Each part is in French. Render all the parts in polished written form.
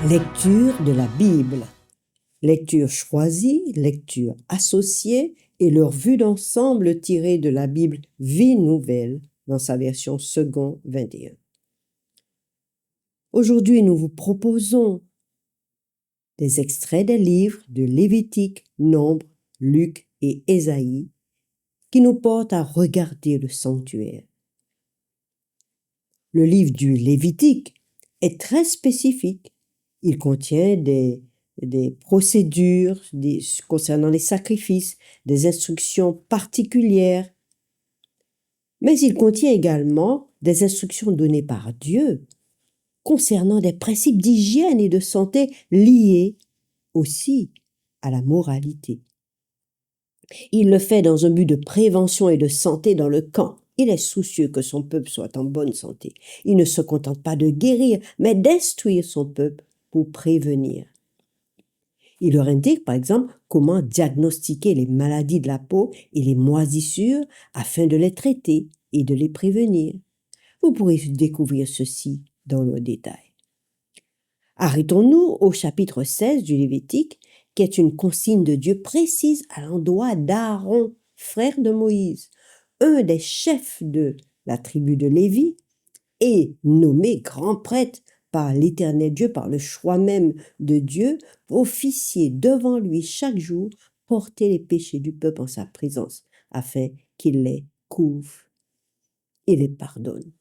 Lecture de la Bible. Lecture choisie, lecture associée et leur vue d'ensemble tirée de la Bible Vie Nouvelle dans sa version second 21. Aujourd'hui, nous vous proposons des extraits des livres de Lévitique, Nombre, Luc et Ésaïe qui nous portent à regarder le sanctuaire. Le livre du Lévitique est très spécifique. Il contient des procédures concernant les sacrifices, des instructions particulières, mais il contient également des instructions données par Dieu concernant des principes d'hygiène et de santé liés aussi à la moralité. Il le fait dans un but de prévention et de santé dans le camp. Il est soucieux que son peuple soit en bonne santé. Il ne se contente pas de guérir, mais d'instruire son peuple pour prévenir. Il leur indique, par exemple, comment diagnostiquer les maladies de la peau et les moisissures afin de les traiter et de les prévenir. Vous pourrez découvrir ceci dans le détail. Arrêtons-nous au chapitre 16 du Lévitique, qui est une consigne de Dieu précise à l'endroit d'Aaron, frère de Moïse, un des chefs de la tribu de Lévi, et nommé grand prêtre par l'Éternel Dieu, par le choix même de Dieu, pour officier devant lui chaque jour, porter les péchés du peuple en sa présence, afin qu'il les couvre et les pardonne.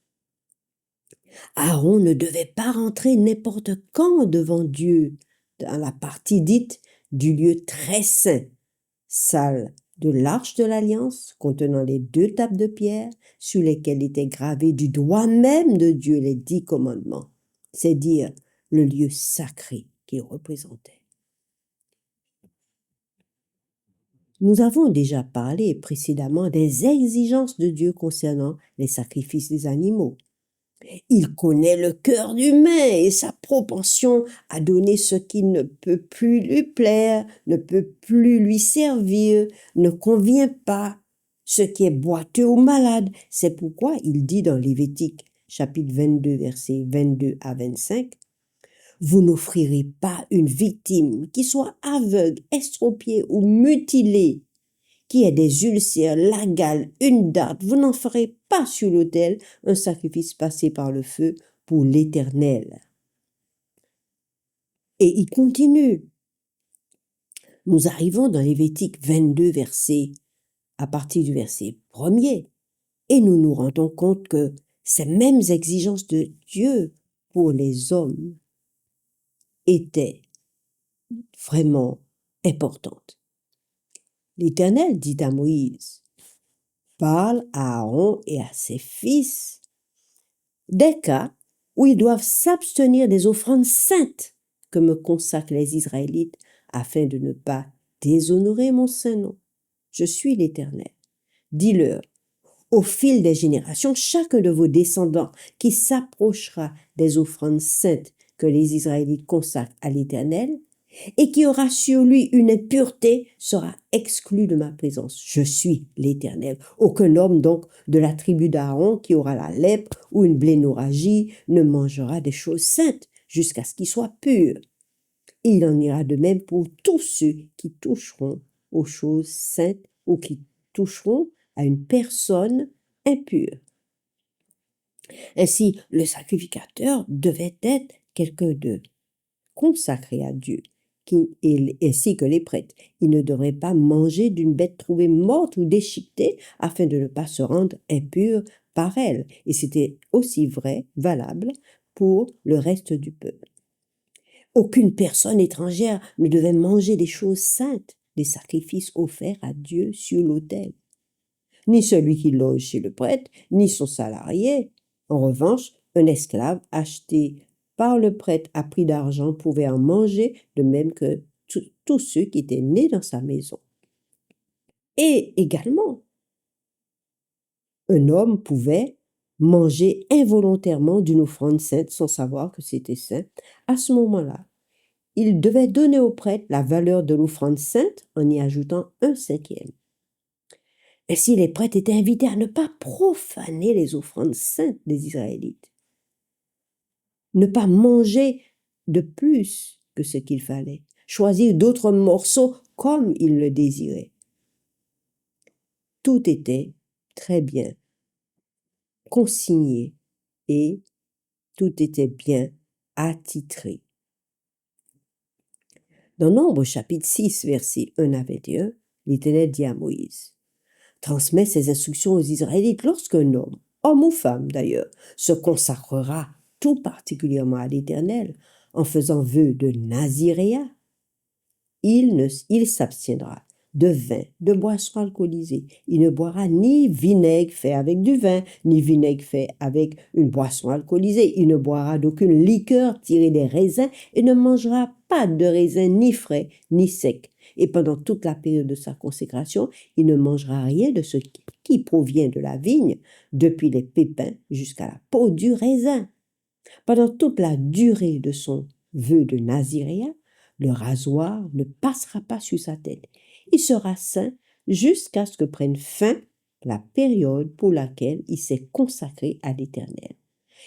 Aaron ne devait pas rentrer n'importe quand devant Dieu, dans la partie dite du lieu très saint, salle de l'arche de l'alliance, contenant les 2 tables de pierre, sur lesquelles étaient gravés du doigt même de Dieu les 10 commandements, c'est dire le lieu sacré qu'il représentait. Nous avons déjà parlé précédemment des exigences de Dieu concernant les sacrifices des animaux. Il connaît le cœur humain et sa propension à donner ce qui ne peut plus lui plaire, ne peut plus lui servir, ne convient pas, ce qui est boiteux ou malade. C'est pourquoi il dit dans Lévitique, chapitre 22, versets 22 à 25, « Vous n'offrirez pas une victime qui soit aveugle, estropiée ou mutilée, qui ait des ulcères, la gale, une date, vous n'en ferez pas sur l'autel un sacrifice passé par le feu pour l'Éternel. » Et il continue. Nous arrivons dans Lévitique 22, à partir du verset 1er, et nous nous rendons compte que ces mêmes exigences de Dieu pour les hommes étaient vraiment importantes. L'Éternel dit à Moïse, « Parle à Aaron et à ses fils des cas où ils doivent s'abstenir des offrandes saintes que me consacrent les Israélites afin de ne pas déshonorer mon saint nom. Je suis l'Éternel. Dis-leur, au fil des générations, chacun de vos descendants qui s'approchera des offrandes saintes que les Israélites consacrent à l'Éternel, et qui aura sur lui une impureté sera exclu de ma présence. Je suis l'Éternel. Aucun homme donc de la tribu d'Aaron qui aura la lèpre ou une blénorragie ne mangera des choses saintes jusqu'à ce qu'il soit pur. Et il en ira de même pour tous ceux qui toucheront aux choses saintes ou qui toucheront à une personne impure. Ainsi, le sacrificateur devait être quelqu'un de consacré à Dieu, ainsi que les prêtres. Ils ne devraient pas manger d'une bête trouvée morte ou déchiquetée afin de ne pas se rendre impurs par elle. Et c'était aussi valable pour le reste du peuple. Aucune personne étrangère ne devait manger des choses saintes, des sacrifices offerts à Dieu sur l'autel. Ni celui qui loge chez le prêtre, ni son salarié. En revanche, un esclave acheté par le prêtre à prix d'argent pouvait en manger, de même que tous ceux qui étaient nés dans sa maison. Et également, un homme pouvait manger involontairement d'une offrande sainte sans savoir que c'était saint. À ce moment-là, il devait donner au prêtre la valeur de l'offrande sainte en y ajoutant 1/5. Ainsi, les prêtres étaient invités à ne pas profaner les offrandes saintes des Israélites, ne pas manger de plus que ce qu'il fallait, choisir d'autres morceaux comme il le désirait. Tout était très bien consigné et tout était bien attitré. Dans Nombre chapitre 6, versets 1 à 21, l'Éternel dit à Moïse: transmet ses instructions aux Israélites lorsqu'un homme ou femme d'ailleurs, se consacrera tout particulièrement à l'Éternel en faisant vœu de naziréat. Il s'abstiendra de vin, de boissons alcoolisées. Il ne boira ni vinaigre fait avec du vin, ni vinaigre fait avec une boisson alcoolisée. Il ne boira d'aucune liqueur tirée des raisins et ne mangera pas de raisins ni frais ni secs. Et pendant toute la période de sa consécration, il ne mangera rien de ce qui provient de la vigne, depuis les pépins jusqu'à la peau du raisin. Pendant toute la durée de son vœu de naziréat, le rasoir ne passera pas sur sa tête. Il sera saint jusqu'à ce que prenne fin la période pour laquelle il s'est consacré à l'Éternel.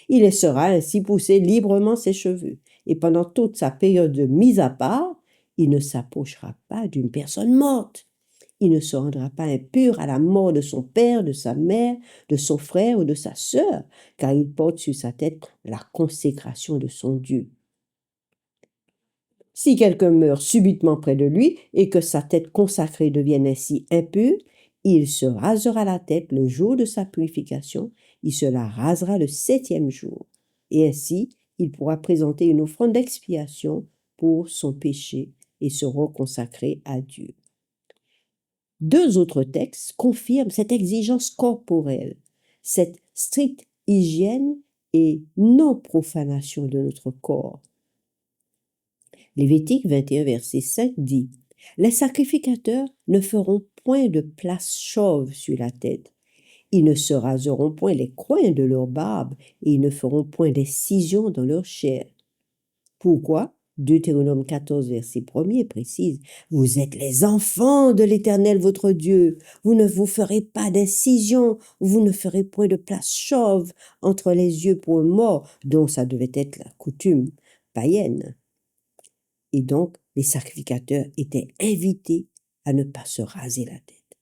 Il laissera ainsi pousser librement ses cheveux, et pendant toute sa période de mise à part, il ne s'approchera pas d'une personne morte. Il ne se rendra pas impur à la mort de son père, de sa mère, de son frère ou de sa sœur, car il porte sur sa tête la consécration de son Dieu. Si quelqu'un meurt subitement près de lui et que sa tête consacrée devienne ainsi impure, il se rasera la tête le jour de sa purification, il se la rasera le 7e jour, et ainsi il pourra présenter une offrande d'expiation pour son péché et se reconsacrer à Dieu. 2 autres textes confirment cette exigence corporelle, cette stricte hygiène et non-profanation de notre corps. Lévitique 21, verset 5 dit: les sacrificateurs ne feront point de place chauve sur la tête. Ils ne se raseront point les coins de leur barbe et ils ne feront point d'incision dans leur chair. Pourquoi? Deutéronome 14, verset 1er précise: vous êtes les enfants de l'Éternel votre Dieu. Vous ne vous ferez pas d'incision, vous ne ferez point de place chauve entre les yeux pour un mort, dont ça devait être la coutume païenne. Et donc, les sacrificateurs étaient invités à ne pas se raser la tête.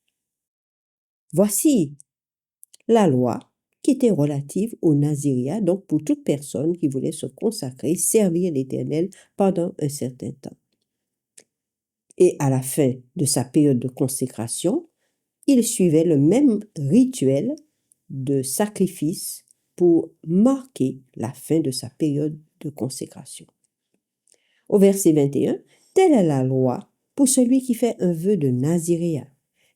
Voici la loi qui était relative au naziréat, donc pour toute personne qui voulait se consacrer, servir l'Éternel pendant un certain temps. Et à la fin de sa période de consécration, il suivait le même rituel de sacrifice pour marquer la fin de sa période de consécration. Au verset 21, telle est la loi pour celui qui fait un vœu de naziréat.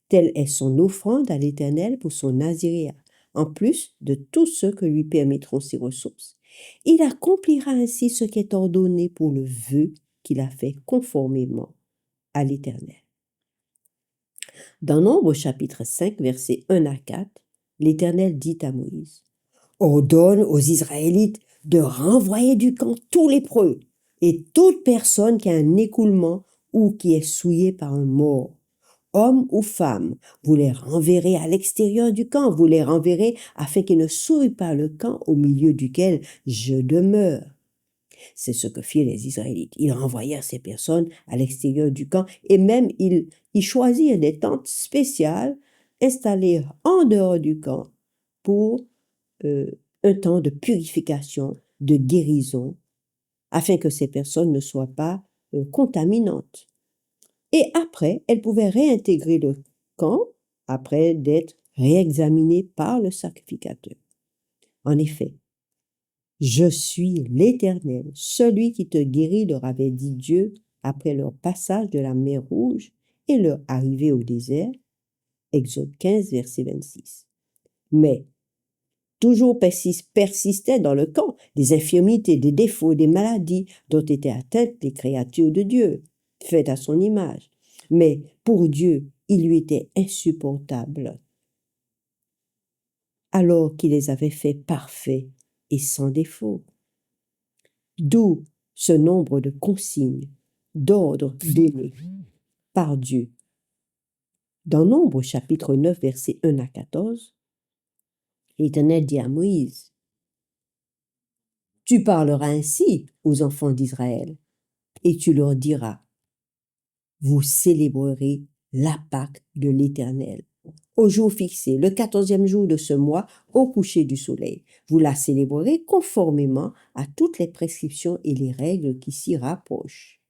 Telle est son offrande à l'Éternel pour son naziréat, en plus de tout ce que lui permettront ses ressources. Il accomplira ainsi ce qui est ordonné pour le vœu qu'il a fait conformément à l'Éternel. Dans Nombre chapitre 5, versets 1 à 4, l'Éternel dit à Moïse: ordonne aux Israélites de renvoyer du camp tous lépreux et toute personne qui a un écoulement ou qui est souillée par un mort. Hommes ou femmes, vous les renverrez à l'extérieur du camp, vous les renverrez afin qu'ils ne souillent pas le camp au milieu duquel je demeure. C'est ce que firent les Israélites. Ils renvoyèrent ces personnes à l'extérieur du camp et même ils choisirent des tentes spéciales installées en dehors du camp pour un temps de purification, de guérison, afin que ces personnes ne soient pas contaminantes. Et après, elles pouvaient réintégrer le camp après d'être réexaminées par le sacrificateur. En effet, je suis l'Éternel, celui qui te guérit, leur avait dit Dieu après leur passage de la mer Rouge et leur arrivée au désert. Exode 15, verset 26. Mais toujours persistaient dans le camp des infirmités, des défauts, des maladies dont étaient atteintes les créatures de Dieu, faites à son image. Mais pour Dieu, il lui était insupportable, alors qu'il les avait faits parfaits et sans défaut. D'où ce nombre de consignes, d'ordres donnés par Dieu. Dans Nombre chapitre 9, versets 1 à 14, l'Éternel dit à Moïse: Tu parleras ainsi aux enfants d'Israël, et tu leur diras, vous célébrerez la Pâque de l'Éternel. Au jour fixé, le 14e jour de ce mois, au coucher du soleil. Vous la célébrerez conformément à toutes les prescriptions et les règles qui s'y rapprochent.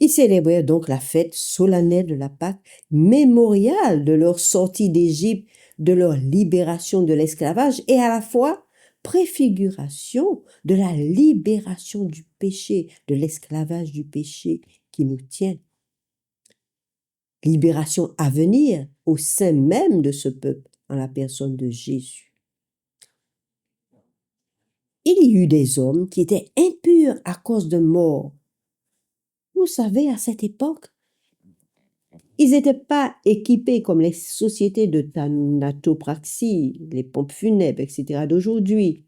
Ils célébrèrent donc la fête solennelle de la Pâque, mémoriale de leur sortie d'Égypte, de leur libération de l'esclavage et à la fois préfiguration de la libération du péché, de l'esclavage du péché qui nous tient. Libération à venir au sein même de ce peuple, en la personne de Jésus. Il y eut des hommes qui étaient impurs à cause de mort. Vous savez, à cette époque, ils n'étaient pas équipés comme les sociétés de thanatopraxie, les pompes funèbres, etc. d'aujourd'hui.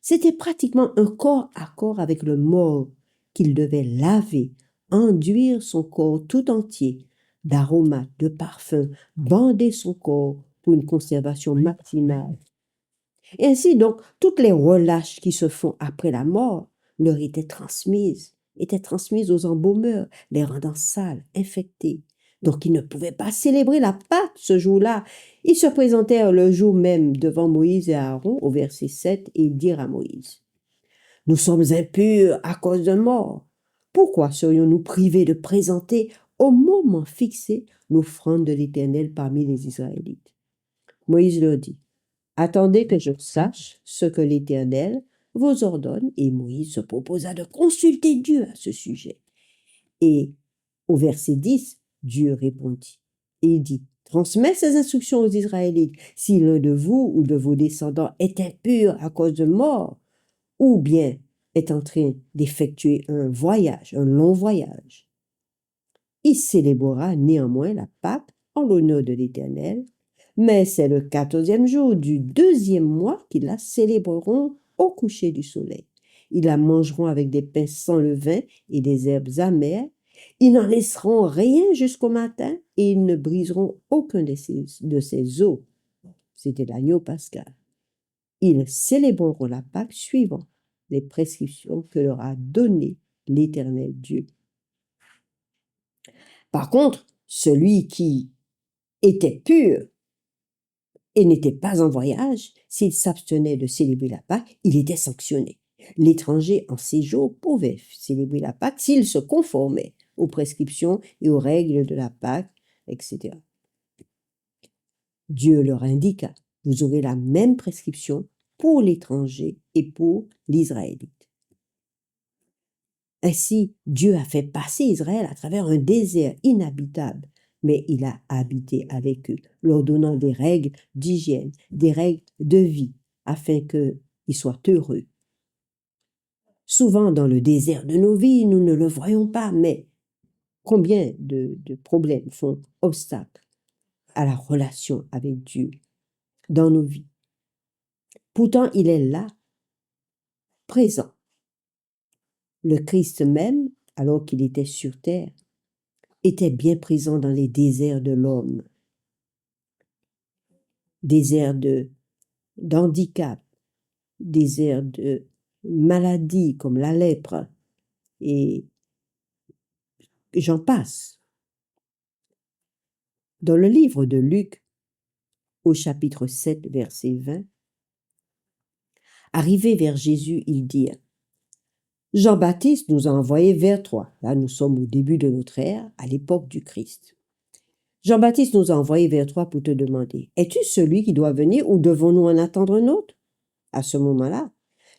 C'était pratiquement un corps à corps avec le mort qu'il devait laver, enduire son corps tout entier d'aromates, de parfums, bander son corps pour une conservation maximale. Et ainsi donc, toutes les relâches qui se font après la mort leur étaient transmises aux embaumeurs, les rendant sales, infectés. Donc ils ne pouvaient pas célébrer la Pâque ce jour-là. Ils se présentèrent le jour même devant Moïse et Aaron au verset 7 et ils dirent à Moïse, « Nous sommes impurs à cause de mort. Pourquoi serions-nous privés de présenter au moment fixé l'offrande de l'Éternel parmi les Israélites ?» Moïse leur dit, « Attendez que je sache ce que l'Éternel vous ordonne. » Et Moïse se proposa de consulter Dieu à ce sujet. Et au verset 10, Dieu répondit. Et il dit, « Transmets ces instructions aux Israélites. Si l'un de vous ou de vos descendants est impur à cause de mort, ou bien est en train d'effectuer un long voyage, il célébrera néanmoins la Pâque en l'honneur de l'Éternel, mais c'est le 14e jour du 2e mois qu'ils la célébreront au coucher du soleil. Ils la mangeront avec des pains sans levain et des herbes amères. Ils n'en laisseront rien jusqu'au matin et ils ne briseront aucun de ses os. C'était l'agneau pascal. Ils célébreront la Pâque suivant les prescriptions que leur a données l'Éternel Dieu. Par contre, celui qui était pur et n'était pas en voyage, s'il s'abstenait de célébrer la Pâque, il était sanctionné. L'étranger en séjour pouvait célébrer la Pâque s'il se conformait aux prescriptions et aux règles de la Pâque, etc. Dieu leur indiqua, vous aurez la même prescription pour l'étranger et pour l'Israélite. Ainsi, Dieu a fait passer Israël à travers un désert inhabitable, mais il a habité avec eux, leur donnant des règles d'hygiène, des règles de vie, afin qu'ils soient heureux. Souvent, dans le désert de nos vies, nous ne le voyons pas, mais combien de problèmes font obstacle à la relation avec Dieu dans nos vies. Pourtant, il est là, présent. Le Christ même, alors qu'il était sur terre, était bien présent dans les déserts de l'homme. Déserts d'handicap, déserts de maladies comme la lèpre, et j'en passe. Dans le livre de Luc, au chapitre 7, verset 20, arrivé vers Jésus, ils dirent, Jean-Baptiste nous a envoyés vers toi. Là, nous sommes au début de notre ère, à l'époque du Christ. Jean-Baptiste nous a envoyés vers toi pour te demander, es-tu celui qui doit venir ou devons-nous en attendre un autre? À ce moment-là,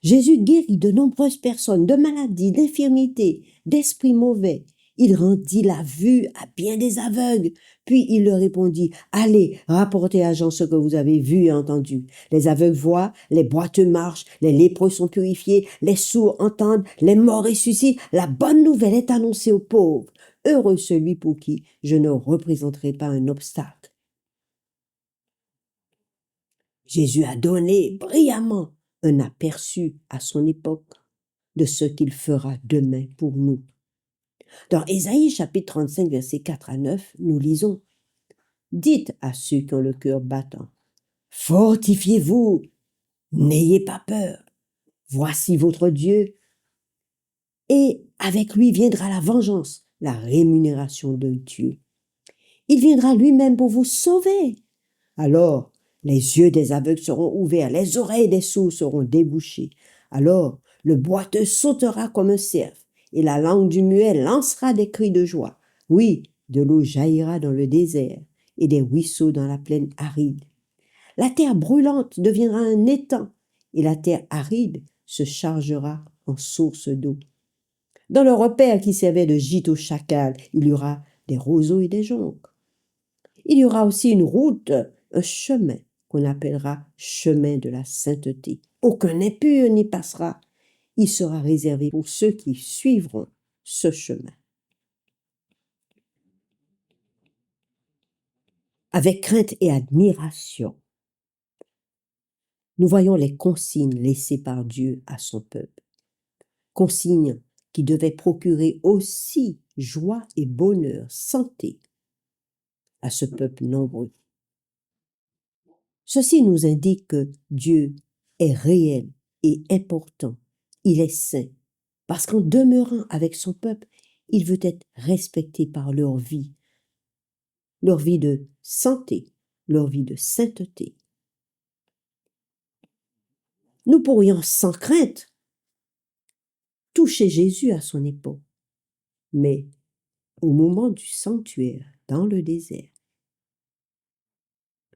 Jésus guérit de nombreuses personnes de maladies, d'infirmités, d'esprits mauvais. Il rendit la vue à bien des aveugles. Puis il leur répondit, allez, rapportez à Jean ce que vous avez vu et entendu. Les aveugles voient, les boiteux marchent, les lépreux sont purifiés, les sourds entendent, les morts ressuscitent. La bonne nouvelle est annoncée aux pauvres. Heureux celui pour qui je ne représenterai pas un obstacle. Jésus a donné brillamment un aperçu à son époque de ce qu'il fera demain pour nous. Dans Ésaïe chapitre 35, versets 4 à 9, nous lisons « Dites à ceux qui ont le cœur battant, fortifiez-vous, n'ayez pas peur. Voici votre Dieu, et avec lui viendra la vengeance, la rémunération de Dieu. Il viendra lui-même pour vous sauver. Alors, les yeux des aveugles seront ouverts, les oreilles des sourds seront débouchées. Alors, le boiteux sautera comme un cerf, et la langue du muet lancera des cris de joie. Oui, de l'eau jaillira dans le désert, et des ruisseaux dans la plaine aride. La terre brûlante deviendra un étang, et la terre aride se chargera en source d'eau. Dans le repaire qui servait de gîte aux chacals, il y aura des roseaux et des joncs. Il y aura aussi une route, un chemin qu'on appellera chemin de la sainteté. Aucun impur n'y passera. Il sera réservé pour ceux qui suivront ce chemin. Avec crainte et admiration, nous voyons les consignes laissées par Dieu à son peuple. Consignes qui devaient procurer aussi joie et bonheur, santé à ce peuple nombreux. Ceci nous indique que Dieu est réel et important. Il est saint, parce qu'en demeurant avec son peuple, il veut être respecté par leur vie de santé, leur vie de sainteté. Nous pourrions sans crainte toucher Jésus à son épaule, mais au moment du sanctuaire, dans le désert,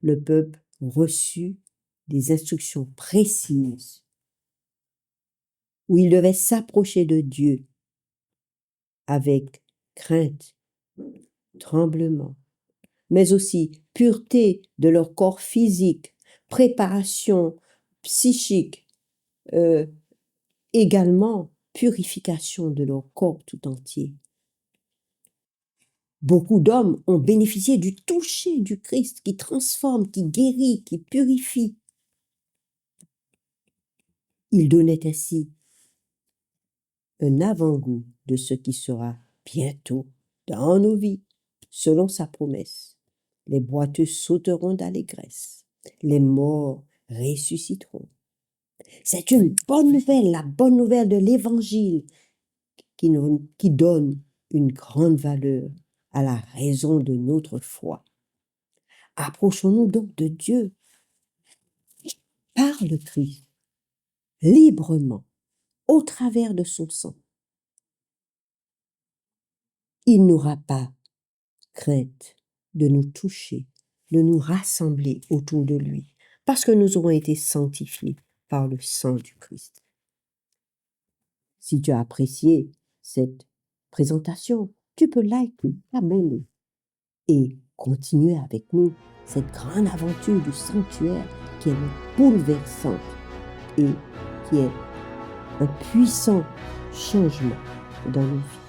le peuple reçut des instructions précises où il devait s'approcher de Dieu avec crainte, tremblement, mais aussi pureté de leur corps physique, préparation psychique, également purification de leur corps tout entier. Beaucoup d'hommes ont bénéficié du toucher du Christ qui transforme, qui guérit, qui purifie. Il donnait ainsi un avant-goût de ce qui sera bientôt dans nos vies, selon sa promesse. Les boiteux sauteront d'allégresse, les morts ressusciteront. C'est une bonne nouvelle, la bonne nouvelle de l'Évangile qui donne une grande valeur à la raison de notre foi. Approchons-nous donc de Dieu par le Christ, librement, au travers de son sang. Il n'aura pas crainte de nous toucher, de nous rassembler autour de lui, parce que nous aurons été sanctifiés par le sang du Christ. Si tu as apprécié cette présentation, tu peux liker, t'abonner et continuer avec nous cette grande aventure du sanctuaire qui est bouleversante et qui est un puissant changement dans nos vies.